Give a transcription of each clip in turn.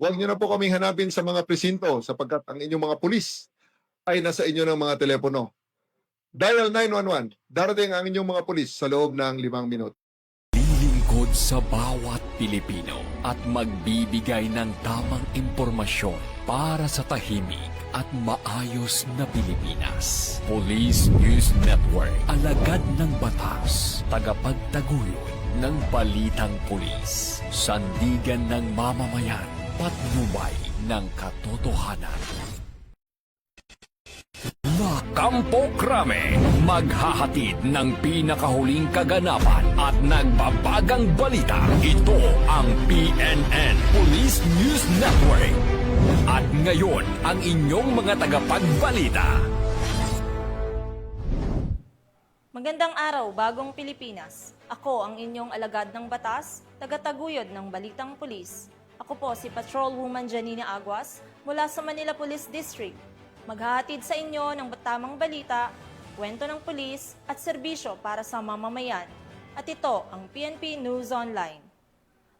Huwag niyo na po kaming hanapin sa mga presinto sapagkat ang inyong mga pulis ay nasa inyo ng mga telepono. Dial 911. Darating ang inyong mga pulis sa loob ng 5 minuto. Lilingkod sa bawat Pilipino at magbibigay ng tamang impormasyon para sa tahimik at maayos na Pilipinas. Police News Network, alagad ng batas, tagapagtaguyod ng balitang pulis, sandigan ng mamamayan, patnubay ng katotohanan. La Campo Crame, maghahatid ng pinakahuling kaganapan at nagbabagang balita. Ito ang PNN Police News Network. At ngayon, ang inyong mga tagapagbalita. Magandang araw, bagong Pilipinas. Ako ang inyong alagad ng batas, tagataguyod ng Balitang Pulis. Ako po si Patrolwoman Janina Aguas mula sa Manila Police District. Maghahatid sa inyo ng tamang balita, kwento ng pulis at serbisyo para sa mamamayan. At ito ang PNP News Online.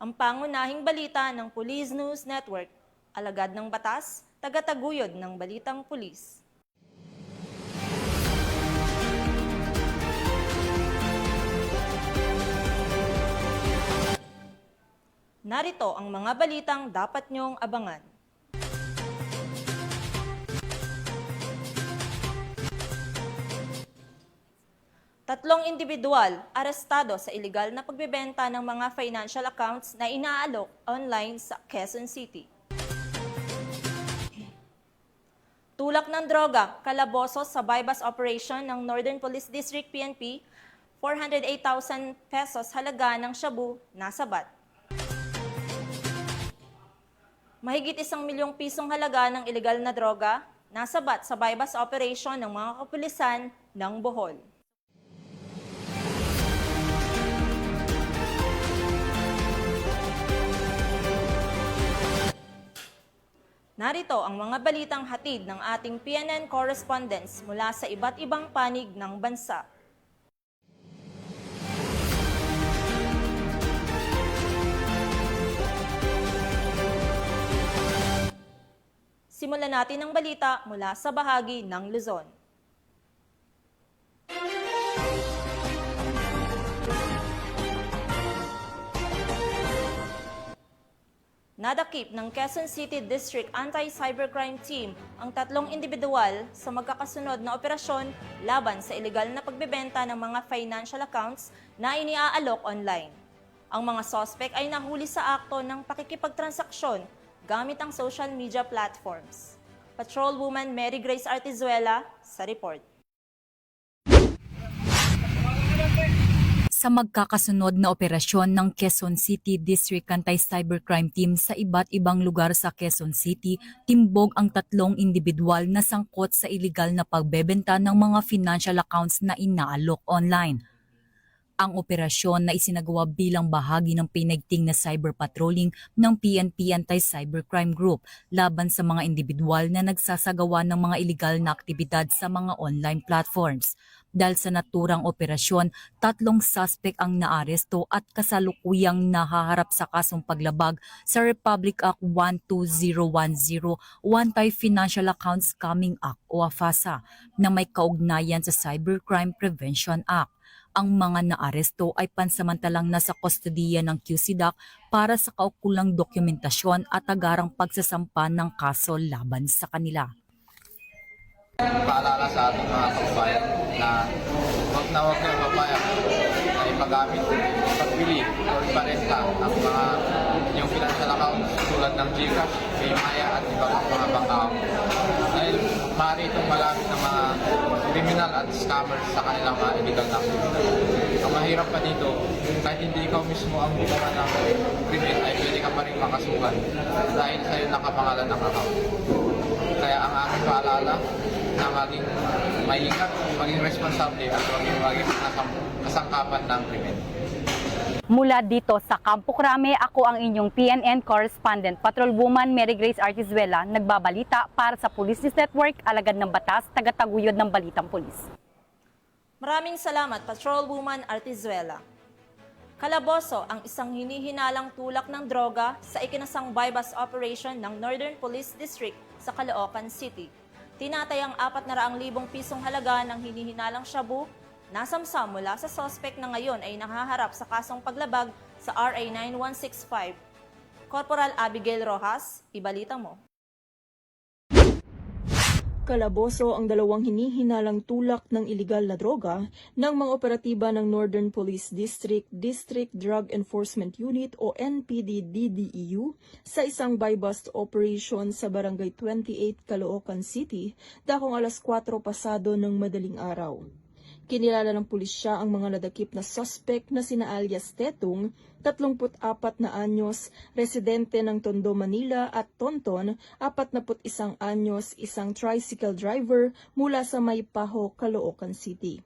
Ang pangunahing balita ng Police News Network, alagad ng batas, tagataguyod ng Balitang Pulis. Narito ang mga balitang dapat niyong abangan. Tatlong individual arestado sa iligal na pagbebenta ng mga financial accounts na inaalok online sa Quezon City. Tulak ng droga, kalaboso sa bypass operation ng Northern Police District PNP, 408,000 pesos halaga ng shabu nasabat. Mahigit 1 milyong pisong halaga ng ilegal na droga nasabat sa bypass operation ng mga kapulisan ng Bohol. Narito ang mga balitang hatid ng ating PNN correspondents mula sa iba't ibang panig ng bansa. Simulan natin ang balita mula sa bahagi ng Luzon. Nadakip ng Quezon City District Anti-Cybercrime Team ang tatlong individual sa magkakasunod na operasyon laban sa ilegal na pagbebenta ng mga financial accounts na iniaalok online. Ang mga sospek ay nahuli sa akto ng pakikipagtransaksyon gamit ang social media platforms. Patrolwoman Mary Grace Artizuela sa report. Sa magkakasunod na operasyon ng Quezon City District Anti-Cybercrime Team sa iba't ibang lugar sa Quezon City, timbog ang tatlong individual na sangkot sa iligal na pagbebenta ng mga financial accounts na inaalok online. Ang operasyon na isinagawa bilang bahagi ng pinagting na cyber patrolling ng PNP Anti-Cybercrime Group laban sa mga individual na nagsasagawa ng mga iligal na aktibidad sa mga online platforms. Dahil sa naturang operasyon, tatlong suspect ang naaresto at kasalukuyang nahaharap sa kasong paglabag sa Republic Act 12010 Anti-Financial Account Scamming Act o AFASA na may kaugnayan sa Cybercrime Prevention Act. Ang mga naaresto ay pansamantalang nasa kustodiya ng QCDAC para sa kaukulang dokumentasyon at agarang pagsasampa ng kaso laban sa kanila. Paalala sa ating mga kababayan na huwag na ipapayak na ipagamit, ipagbili o iparenta ang mga inyong financial accounts tulad ng GCash, Paymaya at iba pang mga bank account. Dahil maaari itong magamit ng mga criminal at scammers sa kanilang mga illegal na activity. Ang mahirap pa dito, kahit hindi ikaw mismo ang gumawa ng krimen ay pwede ka pa rin makasuhan dahil sa'yo nakapangalan ng account. Kaya ang aming paalala na maging maingat, maging responsable at maging kasangkapan ng krimen. Mula dito sa Campo Crame, ako ang inyong PNN correspondent, Patrolwoman Mary Grace Artizuela, nagbabalita para sa Police News Network, alagad ng batas, tagataguyod ng Balitang Pulis. Maraming salamat, Patrolwoman Artizuela. Kalaboso ang isang hinihinalang tulak ng droga sa ikinasang bypass operation ng Northern Police District sa Caloocan City. Tinatayang 400,000 pisong halaga ng hinihinalang shabu nasamsam mula sa suspect na ngayon ay nakaharap sa kasong paglabag sa RA 9165. Corporal Abigail Rojas, ibalita mo. Kalaboso ang dalawang hinihinalang tulak ng iligal na droga ng mga operatiba ng Northern Police District, District Drug Enforcement Unit o NPD-DDEU sa isang buy-bust operation sa Barangay 28, Caloocan City, dakong alas 4 pasado ng madaling araw. Kinilala ng pulisya ang mga nadakip na suspect na sina alias Tetong, 34 na anyos, residente ng Tondo, Manila at Tonton, 41 anyos, isang tricycle driver mula sa Maypaho, Caloocan City.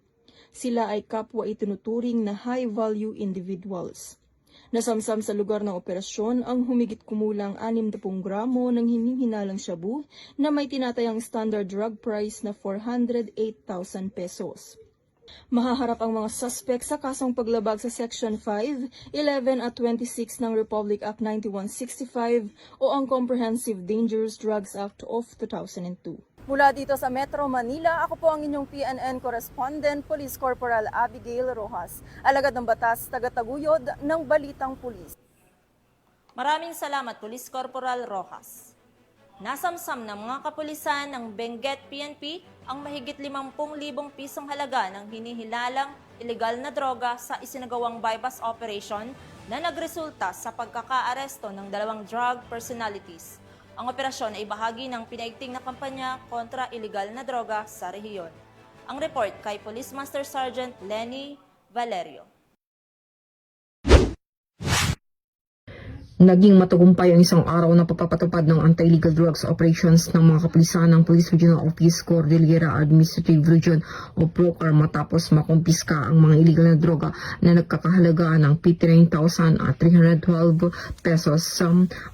Sila ay kapwa itinuturing na high-value individuals. Nasamsam sa lugar ng operasyon ang humigit kumulang 60 gramo ng hinihinalang shabu na may tinatayang standard drug price na 408,000 pesos. Mahaharap ang mga suspect sa kasong paglabag sa Section 5, 11 at 26 ng Republic Act 9165 o ang Comprehensive Dangerous Drugs Act of 2002. Mula dito sa Metro Manila, ako po ang inyong PNN Correspondent, Police Corporal Abigail Rojas, alagad ng batas, tagataguyod ng Balitang Pulis. Maraming salamat, Police Corporal Rojas. Nasamsam ng mga kapulisan ng Benguet PNP ang mahigit 50,000 pisong halaga ng hinihilalang ilegal na droga sa isinagawang bypass operation na nagresulta sa pagkakaaresto ng 2 drug personalities. Ang operasyon ay bahagi ng pinaigting na kampanya kontra ilegal na droga sa rehiyon. Ang report kay Police Master Sergeant Lenny Valerio. Naging matagumpay ang isang araw na pagpapatupad ng anti-illegal drugs operations ng mga kapulisan ng Police Regional Office Cordillera Administrative Region o PROCAR matapos makumpiska ang mga illegal na droga na nagkakahalaga ng 59,312 pesos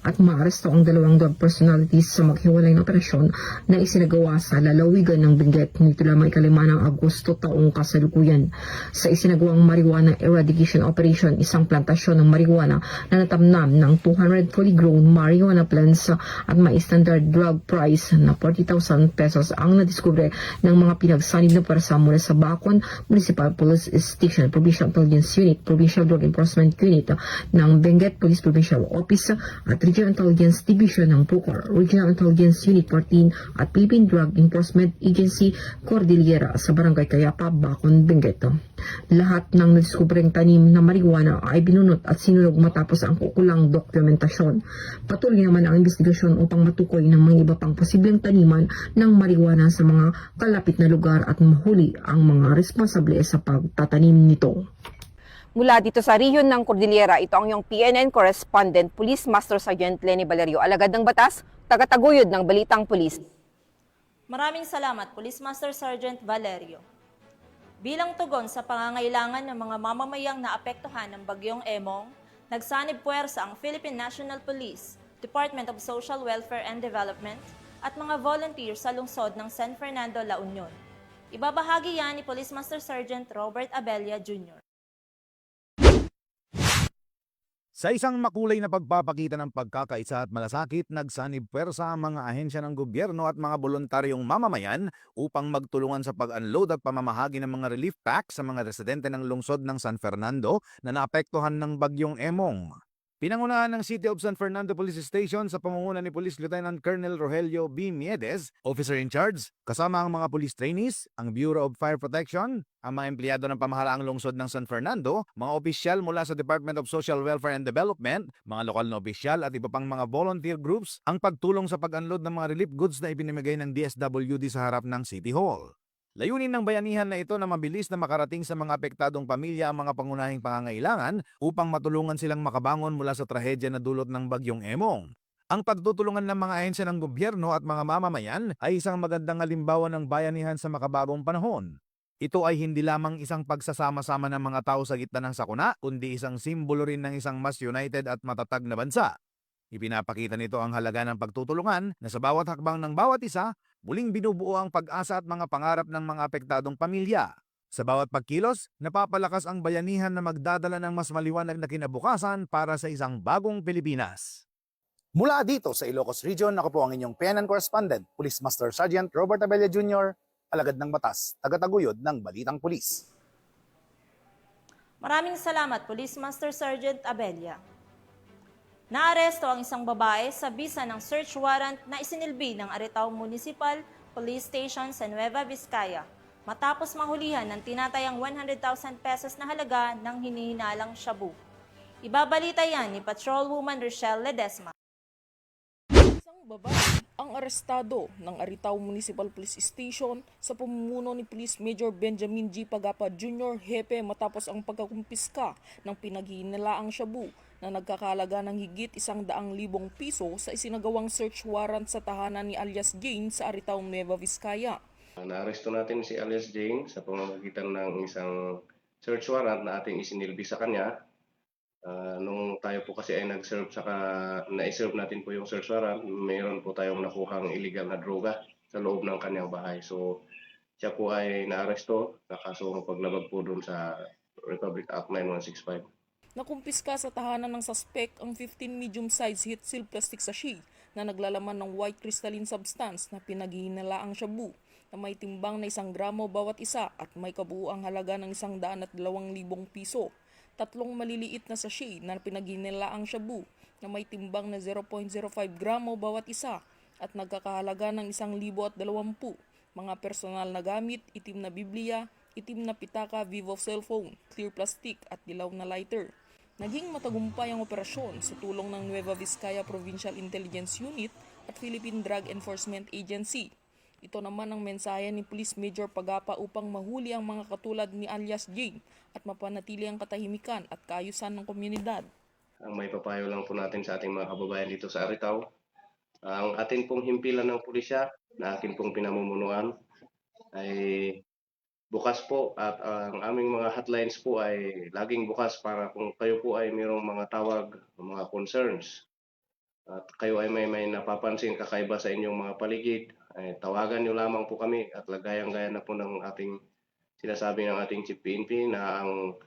at maaresto ang 2 drug personalities sa maghiwalay na operasyon na isinagawa sa lalawigan ng Benguet nito lamang 5 ng Agosto taong kasalukuyan. Sa isinagawang marijuana eradication operation, isang plantasyon ng marijuana na natamnam ng 200 fully grown marijuana plants at may standard drug price na 40,000 pesos ang nadiskubre ng mga pinagsanib na pwersa mula sa Bacon Municipal Police Station, Provincial Intelligence Unit, Provincial Drug Enforcement Unit ng Benguet Police Provincial Office at Regional Intelligence Division ng PROCAR, Regional Intelligence Unit 14 at Philippine Drug Enforcement Agency Cordillera sa Barangay Cayapa, Bacon, Benguet. Lahat ng nadiskubreng tanim na marijuana ay binunot at sinunog matapos ang kukulang dokumentasyon. Patuloy naman ang investigasyon upang matukoy ng mga iba pang posibleng taniman ng marijuana sa mga kalapit na lugar at mahuli ang mga responsable sa pagtatanim nito. Mula dito sa rehiyon ng Cordillera, ito ang iyong PNN Correspondent, Police Master Sergeant Lenny Valerio, alagad ng batas, tagataguyod ng Balitang Pulis. Maraming salamat, Police Master Sergeant Valerio. Bilang tugon sa pangangailangan ng mga mamamayang naapektuhan ng Bagyong Emong, nagsanib puwersa ang Philippine National Police, Department of Social Welfare and Development, at mga volunteers sa lungsod ng San Fernando, La Union. Ibabahagi yan ni Police Master Sergeant Robert Abella Jr. Sa isang makulay na pagpapakita ng pagkakaisa at malasakit, nagsanib puwersa ang mga ahensya ng gobyerno at mga voluntaryong mamamayan upang magtulungan sa pag-unload at pamamahagi ng mga relief pack sa mga residente ng lungsod ng San Fernando na naapektuhan ng Bagyong Emong. Pinangunahan ng City of San Fernando Police Station sa pamumuno ni Police Lieutenant Colonel Rogelio B. Miedes, Officer in Charge, kasama ang mga police trainees, ang Bureau of Fire Protection, ang mga empleyado ng pamahalaang lungsod ng San Fernando, mga opisyal mula sa Department of Social Welfare and Development, mga lokal na opisyal at iba pang mga volunteer groups ang pagtulong sa pag-unload ng mga relief goods na ipinamigay ng DSWD sa harap ng City Hall. Layunin ng bayanihan na ito na mabilis na makarating sa mga apektadong pamilya ang mga pangunahing pangangailangan upang matulungan silang makabangon mula sa trahedya na dulot ng Bagyong Emong. Ang pagtutulungan ng mga ahensya ng gobyerno at mga mamamayan ay isang magandang halimbawa ng bayanihan sa makabagong panahon. Ito ay hindi lamang isang pagsasama-sama ng mga tao sa gitna ng sakuna, kundi isang simbolo rin ng isang mas united at matatag na bansa. Ipinapakita nito ang halaga ng pagtutulungan na sa bawat hakbang ng bawat isa, muling binubuo ang pag-asa at mga pangarap ng mga apektadong pamilya. Sa bawat pagkilos, napapalakas ang bayanihan na magdadala ng mas maliwanag na kinabukasan para sa isang bagong Pilipinas. Mula dito sa Ilocos Region, ako po ang inyong PNN Correspondent, Police Master Sergeant Robert Abella Jr., alagad ng batas, tagataguyod ng Balitang Pulis. Maraming salamat, Police Master Sergeant Abella. Naaresto ang isang babae sa bisa ng search warrant na isinilbi ng Aritao Municipal Police Station sa Nueva Vizcaya matapos mahulihan ng tinatayang 100,000 pesos na halaga ng hinihinalang shabu. Ibabalita yan ni Patrolwoman Rochelle Ledesma. Isang babae ang arestado ng Aritao Municipal Police Station sa pamumuno ni Police Major Benjamin G. Pagapa Jr. Hepe matapos ang pagkakumpiska ng pinaghihinalaang shabu na nagkakalaga ng higit 100,000 piso sa isinagawang search warrant sa tahanan ni alias Jane sa Aritao, Nueva Vizcaya. Naaresto natin si alias Jane sa pamamagitan ng isang search warrant na ating isinilbi sa kanya. Nung tayo po kasi ay na-serve natin po yung search warrant, mayroon po tayong nakuhang illegal na droga sa loob ng kanyang bahay. So siya po ay naaresto na kasong paglabag po dun sa Republic Act 9165. Nakumpiska sa tahanan ng suspect ang 15 medium-size heat seal plastic sachet na naglalaman ng white crystalline substance na pinaghihinalaang shabu na may timbang na 1 gramo bawat isa at may kabuuang halaga ng 102,000 piso. 3 maliliit na sachet na pinaghihinalaang shabu na may timbang na 0.05 gramo bawat isa at nagkakahalaga ng 1,020. Mga personal na gamit, itim na Biblia, itim na pitaka, Vivo cellphone, clear plastic at dilaw na lighter. Naging matagumpay ang operasyon sa tulong ng Nueva Vizcaya Provincial Intelligence Unit at Philippine Drug Enforcement Agency. Ito naman ang mensahe ni Police Major Pagapa upang mahuli ang mga katulad ni alias Jane at mapanatili ang katahimikan at kaayusan ng komunidad. Ang may papayo lang po natin sa ating mga kababayan dito sa Aritao, ang atin pong himpilan ng pulisya na akin pong pinamumunuan ay bukas po at ang aming mga hotlines po ay laging bukas para kung kayo po ay mayroong mga tawag, mga concerns at kayo ay may napapansin kakaiba sa inyong mga paligid, ay tawagan nyo lamang po kami at lagayang-gaya na po ng ating sinasabi ng ating Chief PNP na ang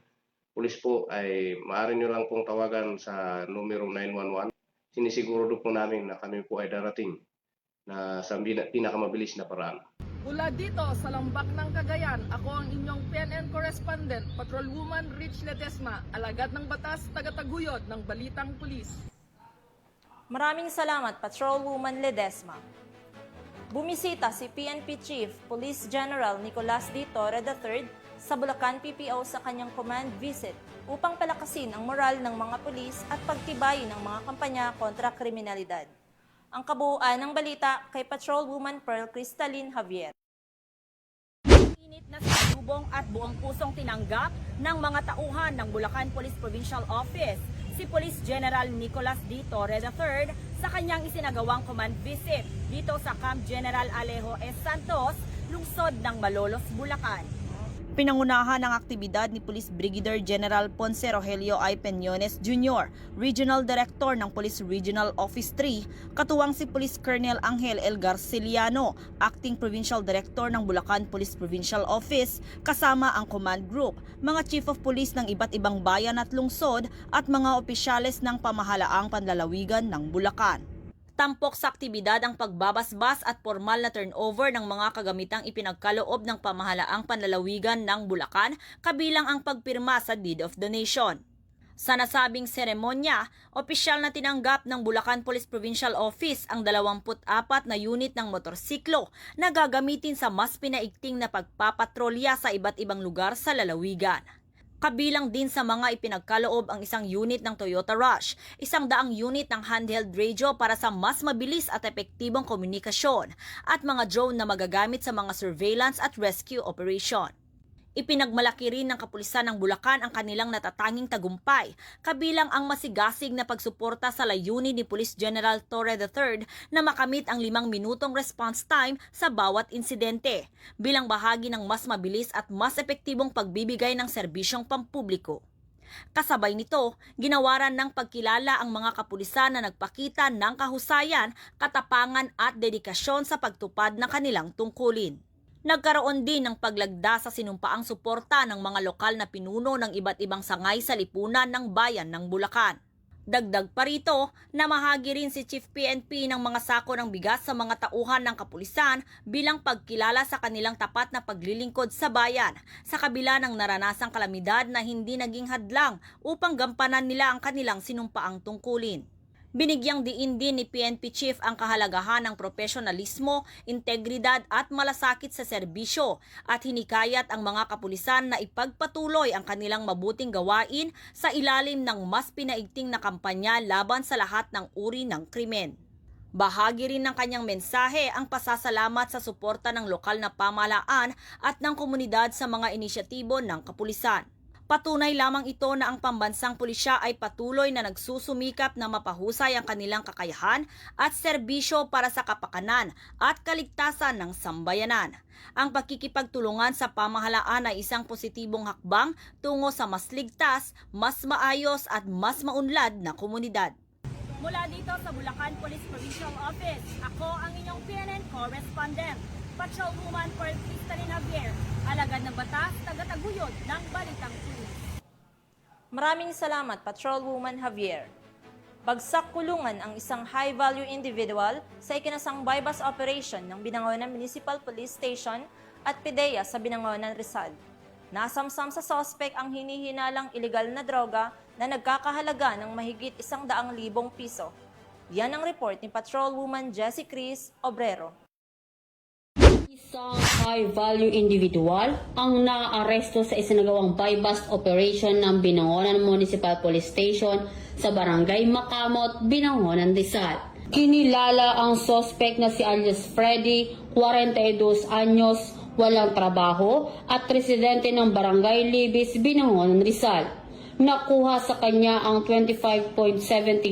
pulis po ay maaari nyo lang pong tawagan sa numero 911. Sinisiguro po namin na kami po ay darating na sa pinakamabilis na paraan. Mula dito sa Lambak ng Cagayan, ako ang inyong PNN Correspondent, Patrolwoman Rich Ledesma, alagad ng batas, tagataguyod ng Balitang Pulis. Maraming salamat, Patrolwoman Ledesma. Bumisita si PNP Chief Police General Nicolas D. Torre III sa Bulacan PPO sa kanyang command visit upang palakasin ang moral ng mga pulis at pagtibayin ng mga kampanya kontra kriminalidad. Ang kabuuan ng balita kay Patrolwoman Pearl Cristalline Javier. Init na salubong at buong pusong tinanggap ng mga tauhan ng Bulacan Police Provincial Office si Police General Nicolas D. Torre III sa kanyang isinagawang command visit dito sa Camp General Alejo S. Santos, lungsod ng Malolos, Bulacan. Pinangunahan ng aktibidad ni Police Brigadier General Ponce Rogelio I. Peñones Jr., Regional Director ng Police Regional Office 3, katuwang si Police Colonel Angel L. Garciliano, Acting Provincial Director ng Bulacan Police Provincial Office, kasama ang Command Group, mga Chief of Police ng iba't ibang bayan at lungsod at mga opisyales ng pamahalaang panlalawigan ng Bulacan. Tampok sa aktibidad ang pagbabasbas at formal na turnover ng mga kagamitang ipinagkaloob ng pamahalaang panlalawigan ng Bulacan, kabilang ang pagpirma sa Deed of Donation. Sa nasabing seremonya, opisyal na tinanggap ng Bulacan Police Provincial Office ang 24 na unit ng motorsiklo na gagamitin sa mas pinaigting na pagpapatrolya sa iba't ibang lugar sa lalawigan. Kabilang din sa mga ipinagkaloob ang 1 unit ng Toyota Rush, 100 unit ng handheld radio para sa mas mabilis at epektibong komunikasyon, at mga drone na magagamit sa mga surveillance at rescue operation. Ipinagmalaki rin ng kapulisan ng Bulacan ang kanilang natatanging tagumpay, kabilang ang masigasig na pagsuporta sa layunin ni Police General Torre III na makamit ang 5 minutong response time sa bawat insidente, bilang bahagi ng mas mabilis at mas epektibong pagbibigay ng serbisyong pampubliko. Kasabay nito, ginawaran ng pagkilala ang mga kapulisan na nagpakita ng kahusayan, katapangan at dedikasyon sa pagtupad ng kanilang tungkulin. Nagkaroon din ng paglagda sa sinumpaang suporta ng mga lokal na pinuno ng iba't ibang sangay sa lipunan ng bayan ng Bulacan. Dagdag pa rito, namahagi rin si Chief PNP ng mga sako ng bigas sa mga tauhan ng kapulisan bilang pagkilala sa kanilang tapat na paglilingkod sa bayan sa kabila ng naranasang kalamidad na hindi naging hadlang upang gampanan nila ang kanilang sinumpaang tungkulin. Binigyang diin din ni PNP Chief ang kahalagahan ng profesionalismo, integridad at malasakit sa serbisyo at hinikayat ang mga kapulisan na ipagpatuloy ang kanilang mabuting gawain sa ilalim ng mas pinaigting na kampanya laban sa lahat ng uri ng krimen. Bahagi rin ng kanyang mensahe ang pasasalamat sa suporta ng lokal na pamahalaan at ng komunidad sa mga inisyatibo ng kapulisan. Patunay lamang ito na ang pambansang pulisya ay patuloy na nagsusumikap na mapahusay ang kanilang kakayahan at serbisyo para sa kapakanan at kaligtasan ng sambayanan. Ang pagkikipagtulungan sa pamahalaan ay isang positibong hakbang tungo sa mas ligtas, mas maayos at mas maunlad na komunidad. Mula dito sa Bulacan Police Provincial Office, ako ang inyong PNN correspondent, Patrolwoman Pearl Cristalina Javier, alagad ng batas, tagataguyod ng Balitang Pulis. Maraming salamat, Patrolwoman Javier. Bagsak kulungan ang isang high-value individual sa ikinasang bypass operation ng Binangonan Municipal Police Station at PIDEA sa Binangonan, Rizal. Nasamsam sa sospek ang hinihinalang ilegal na droga na nagkakahalaga ng mahigit 100,000 piso. Yan ang report ni Patrolwoman Jessie Cris Obrero. Isang high-value individual ang naaresto sa isinagawang buy-bust operation ng Binangonan Municipal Police Station sa Barangay Makamot, Binangonan, Rizal. Kinilala ang suspect na si alias Freddy, 42 anyos, walang trabaho at residente ng Barangay Libis, Binangonan, Rizal. Nakuha sa kanya ang 25.70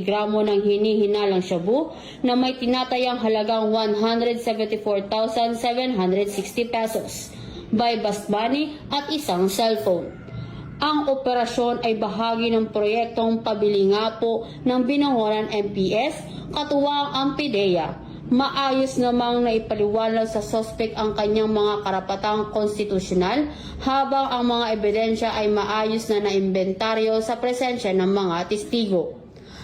gramo ng hinihinalang shabu na may tinatayang halagang 174,760 pesos, buy-bust money at isang cellphone. Ang operasyon ay bahagi ng proyektong pabili nga po ng Binangonan MPS katuwang ang PIDEA. Maayos namang naipaliwanag sa suspect ang kanyang mga karapatang konstitusyonal habang ang mga ebidensya ay maayos na naimbentaryo sa presensya ng mga testigo.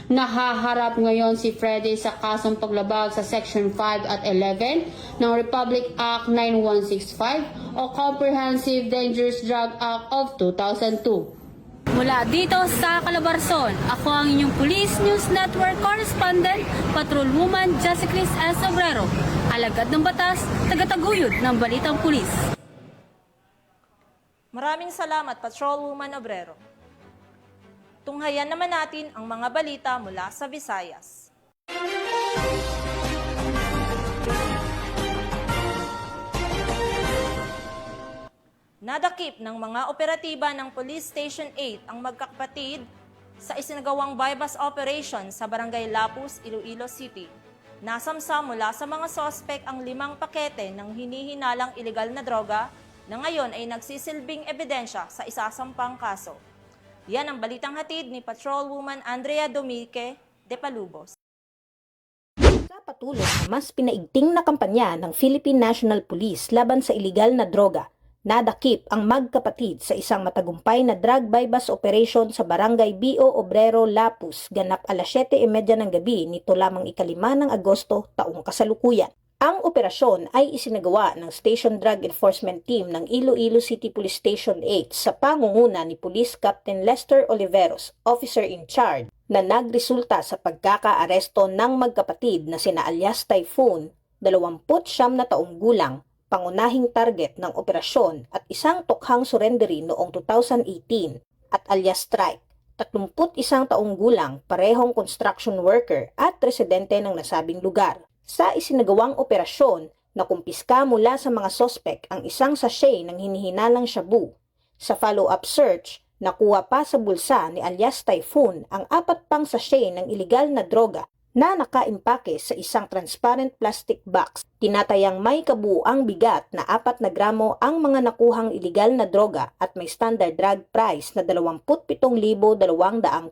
Nahaharap ngayon si Freddy sa kasong paglabag sa Section 5 at 11 ng Republic Act 9165 o Comprehensive Dangerous Drug Act of 2002. Mula dito sa Calabarzon, ako ang inyong Police News Network correspondent, Patrolwoman Jessie Cris Obrero, alagad ng batas, tagataguyod ng Balitang Pulis. Maraming salamat, Patrolwoman Obrero. Tunghayan naman natin ang mga balita mula sa Visayas. Nadakip ng mga operatiba ng Police Station 8 ang magkakapatid sa isinagawang bypass operation sa Barangay Lapus, Iloilo City. Nasamsam mula sa mga sospek ang 5 pakete ng hinihinalang ilegal na droga na ngayon ay nagsisilbing ebidensya sa isasampang kaso. Yan ang balitang hatid ni Patrolwoman Andrea Domique de Palubos. Sa patuloy na mas pinaigting na kampanya ng Philippine National Police laban sa ilegal na droga, nadakip ang magkapatid sa isang matagumpay na drug bypass operation sa Barangay B.O. Obrero, Lapus, ganap alas 7:30 ng gabi nito lamang 5 ng Agosto taong kasalukuyan. Ang operasyon ay isinagawa ng Station Drug Enforcement Team ng Iloilo City Police Station 8 sa pangunguna ni Police Captain Lester Oliveros, officer in charge, na nagresulta sa pagkakaaresto ng magkapatid na sina alias Typhoon, 29 na taong gulang, pangunahing target ng operasyon at isang tokhang surrendery noong 2018, at alias Strike, 31 taong gulang, parehong construction worker at residente ng nasabing lugar. Sa isinagawang operasyon, nakumpiska mula sa mga sospek ang isang sachet ng hinihinalang shabu. Sa follow-up search, nakuha pa sa bulsa ni alias Typhoon ang 4 pang sachet ng iligal na droga na nakaimpake sa isang transparent plastic box. Tinatayang may kabuuang bigat na 4 na gramo ang mga nakuhang iligal na droga at may standard drug price na 27,200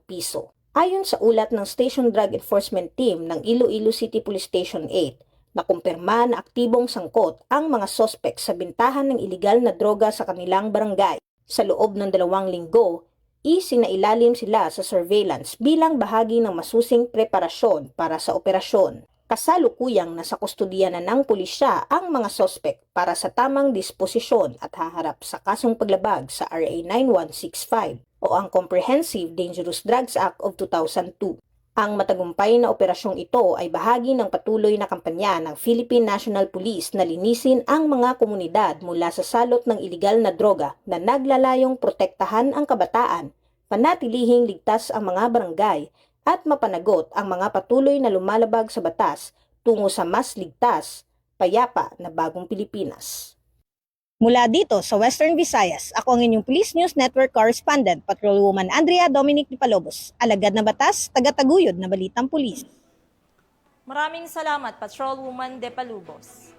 piso. Ayon sa ulat ng Station Drug Enforcement Team ng Iloilo City Police Station 8, Nakumpirma na aktibong sangkot ang mga sospek sa bintahan ng iligal na droga sa kanilang barangay. Sa loob ng 2 linggo, isinailalim sila sa surveillance bilang bahagi ng masusing preparasyon para sa operasyon. Kasalukuyang nasa kustodiya na ng pulisya ang mga sospek para sa tamang disposisyon at haharap sa kasong paglabag sa RA 9165 o ang Comprehensive Dangerous Drugs Act of 2002. Ang matagumpay na operasyong ito ay bahagi ng patuloy na kampanya ng Philippine National Police na linisin ang mga komunidad mula sa salot ng iligal na droga na naglalayong protektahan ang kabataan, panatilihing ligtas ang mga barangay, at mapanagot ang mga patuloy na lumalabag sa batas tungo sa mas ligtas, payapa na bagong Pilipinas. Mula dito sa Western Visayas, ako ang inyong Police News Network Correspondent, Patrolwoman Andrea Dominic Dipalobos, alagad na batas, tagataguyod na balitang pulis. Maraming salamat, Patrolwoman Dipalobos.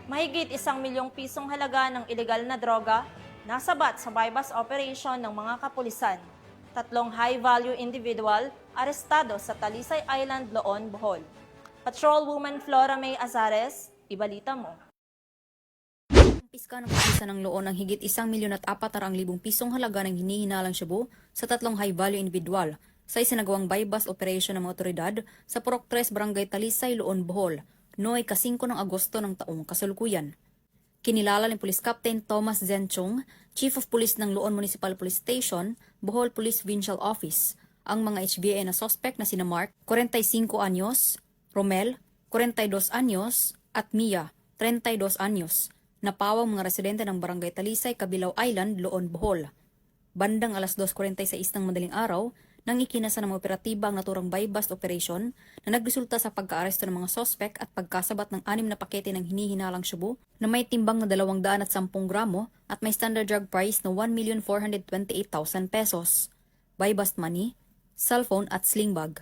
Mahigit 1 milyong pisong halaga ng ilegal na droga nasabat sa bypass operation ng mga kapulisan. 3 high-value individual arestado sa Talisay Island, Loon, Bohol. Patrolwoman Flora May Azares, ibalita mo. Piska ng kapulisan ng Loon ang higit 1,400,000 pisong halaga ng hinihinalang shabu sa 3 high-value individual sa isinagawang bypass operation ng mga otoridad sa Purok 3 Barangay Talisay, Loon, Bohol, noong ika-5 ng Agosto ng taong kasalukuyan. Kinilala ni Police Captain Thomas Zenchong, Chief of Police ng Loon Municipal Police Station, Bohol Police Provincial Office, ang mga HBA na suspect na sina Mark, 45 anyos, Romel, 42 anyos, at Mia, 32 anyos, na pawang mga residente ng Barangay Talisay, Cabilao Island, Loon, Bohol. Bandang alas 2:46 ng madaling araw, nang ikinasa ng mga operatiba ang naturang bypass operation na nagresulta sa pagkaaresto ng mga sospek at pagkasabat ng 6 na pakete ng hinihinalang shabu na may timbang na 210 gramo at may standard drug price na 1,428,000 pesos, bypass money, cellphone at sling bag.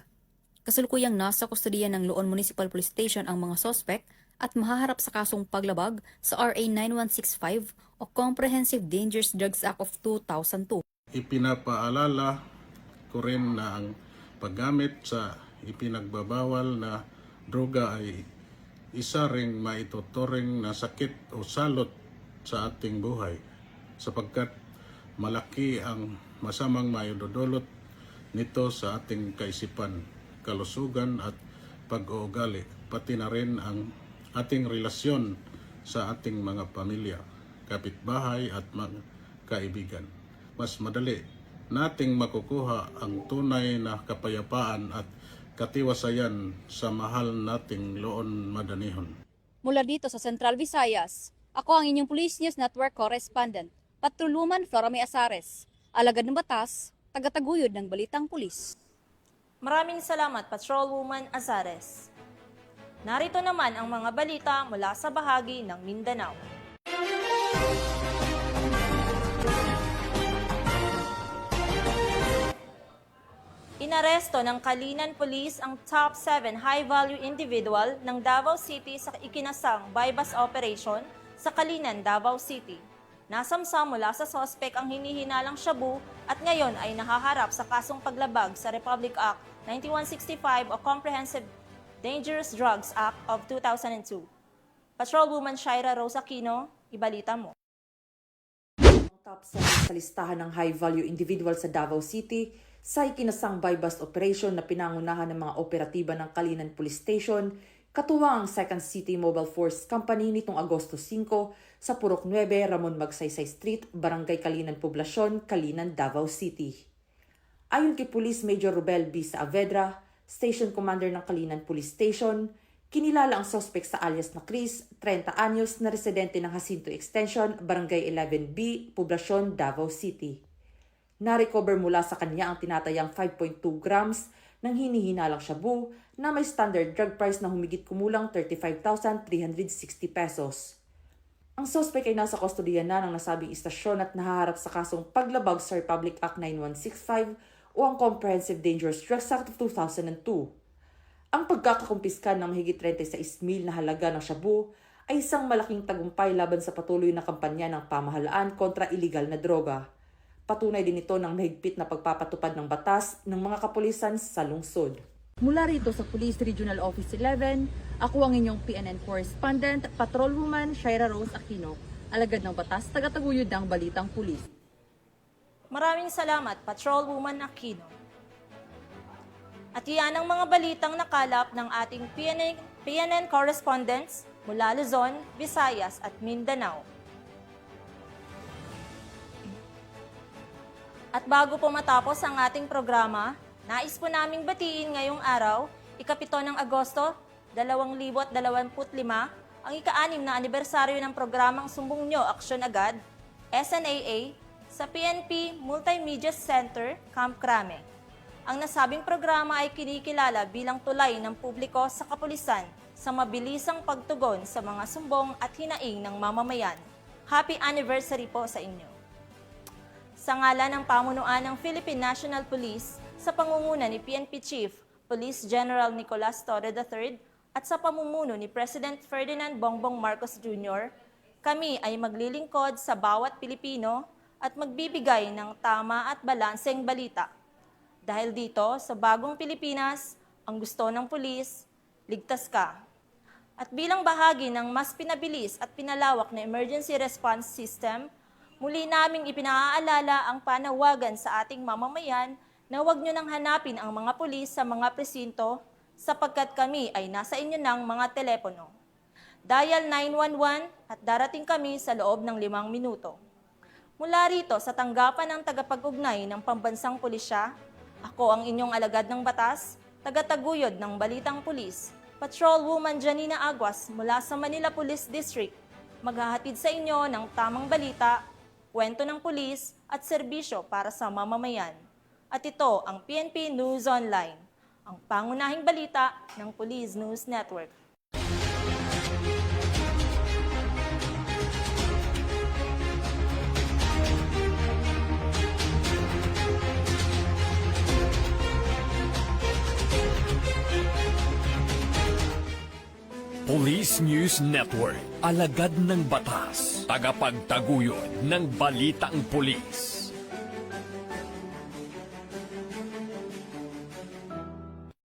Kasalukuyang nasa kustodiya ng Loon Municipal Police Station ang mga sospek at mahaharap sa kasong paglabag sa RA 9165 o Comprehensive Dangerous Drugs Act of 2002. Ipinapaalala ko rin na ang paggamit sa ipinagbabawal na droga ay isa ring maituturing na sakit o salot sa ating buhay sapagkat malaki ang masamang maidudulot nito sa ating kaisipan, kalusugan at pag-uugali, pati na rin ang ating relasyon sa ating mga pamilya, kapitbahay at mga kaibigan. Mas madali nating makukuha ang tunay na kapayapaan at katiwasayan sa mahal nating Loon Madanihon. Mula dito sa Central Visayas, ako ang inyong Police News Network Correspondent, Patrolwoman Flora May Azares, alagad ng batas, tagataguyod ng balitang pulis. Maraming salamat, Patrolwoman Azares. Narito naman ang mga balita mula sa bahagi ng Mindanao. Inaresto ng Kalinan Police ang top 7 high-value individual ng Davao City sa ikinasang bypass operation sa Kalinan, Davao City. Nasamsam mula sa sospek ang hinihinalang shabu at ngayon ay nahaharap sa kasong paglabag sa Republic Act 9165 o Comprehensive Dangerous Drugs Act of 2002. Patrolwoman Shaira Rose Aquino, ibalita mo. Top 7 sa listahan ng high-value individual sa Davao City sa ikinasang bypass operation na pinangunahan ng mga operatiba ng Kalinan Police Station, katuwang ang 2nd City Mobile Force Company nitong Agosto 5 sa Purok 9, Ramon Magsaysay Street, Barangay Kalinan Poblacion, Kalinan, Davao City. Ayon kay Police Major Rubel B. Saavedra, Station Commander ng Kalinan Police Station, kinilala ang suspect sa alias na Chris, 30 anyos na residente ng Jacinto Extension, Barangay 11B, Poblacion, Davao City. Na-recover mula sa kanya ang tinatayang 5.2 grams ng hinihinalang shabu na may standard drug price na humigit kumulang 35,360 pesos. Ang suspect ay nasa kustodiya na ng nasabing istasyon at nahaharap sa kasong paglabag sa Republic Act 9165 o ang Comprehensive Dangerous Drugs Act of 2002. Ang pagkakakumpiska ng mahigit 36,000 na halaga ng shabu ay isang malaking tagumpay laban sa patuloy na kampanya ng pamahalaan kontra iligal na droga. Patunay din ito ng mahigpit na pagpapatupad ng batas ng mga kapulisan sa lungsod. Mula rito sa Police Regional Office 11, ako ang inyong PNN correspondent, Patrolwoman Shaira Rose Aquino, alagad ng batas, tagataguyod ng Balitang Pulis. Maraming salamat, Patrolwoman Aquino. At iyan ang mga balitang nakalap ng ating PNN correspondents mula Luzon, Visayas at Mindanao. At bago po matapos ang ating programa, nais po naming batiin ngayong araw, ika-7 ng Agosto, 2025, ang ika-6 na anibersaryo ng programang Sumbong Nyo, Aksyon Agad, SNAA, sa PNP Multimedia Center, Camp Crame. Ang nasabing programa ay kinikilala bilang tulay ng publiko sa kapulisan sa mabilisang pagtugon sa mga sumbong at hinaing ng mamamayan. Happy anniversary po sa inyo! Sa ngalan ng pamunuan ng Philippine National Police, sa pangunguna ni PNP Chief Police General Nicolas Torre III at sa pamumuno ni President Ferdinand Bongbong Marcos Jr., kami ay maglilingkod sa bawat Pilipino at magbibigay ng tama at balanseng balita. Dahil dito, sa bagong Pilipinas, ang gusto ng pulis, ligtas ka. At bilang bahagi ng mas pinabilis at pinalawak na emergency response system, muli naming ipinaaalala ang panawagan sa ating mamamayan na huwag nyo nang hanapin ang mga pulis sa mga presinto sapagkat kami ay nasa inyo ng mga telepono. Dial 911 at darating kami sa loob ng 5 minuto. Mula rito sa tanggapan ng tagapag-ugnay ng Pambansang Pulisya, ako ang inyong alagad ng batas, tagataguyod ng Balitang Pulis, Patrolwoman Janina Aguas mula sa Manila Police District, maghahatid sa inyo ng tamang balita, kwento ng pulis at serbisyo para sa mamamayan. At ito ang PNP News Online, ang pangunahing balita ng Police News Network. Police News Network, alagad ng batas, tagapagtaguyod ng balitang pulis.